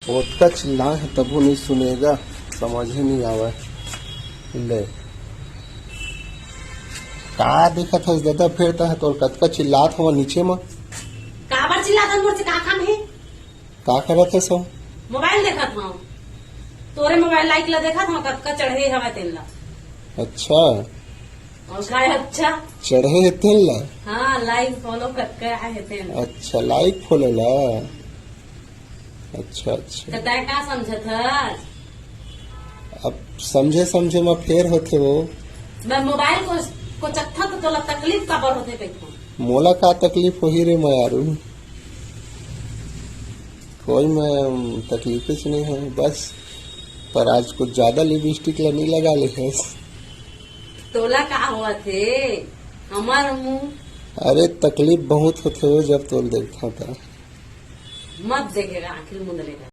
ओतका चिल्ला है तब वो नहीं सुनेगा, समझ ही नहीं आवा। ले का देखत है ज्यादा फिरता है तो कतका चिल्लात हुआ नीचे में। काबर चिल्लात मोर से का काम है? का करत है सो? मोबाइल देखत हूँ, तोरे मोबाइल लाइक ला देखत हूँ, कतका चढ़े हवा तेल ला। अच्छा और का है? अच्छा चढ़े है तेल ला। हाँ, लाइक फॉलो कतका है तेल। अच्छा लाइक फॉलो ला। अच्छा अच्छा कतै का समझत है? अब समझे समझे में फेर होते वो। मैं मोबाइल को चक्था तो तोला तकलीफ काबर होते कहूँ। मोला का तकलीफ हो ही रे मैं यारू, कोई मैं तकलीफ से नहीं है बस, पर आज कुछ ज्यादा लिपस्टिक ला नहीं लगा ले है। तोला का हुआ थे हमार मुंह? अरे तकलीफ बहुत होते हो जब तोल देखता था। मत देखेगा आखिर मुंह लेगा।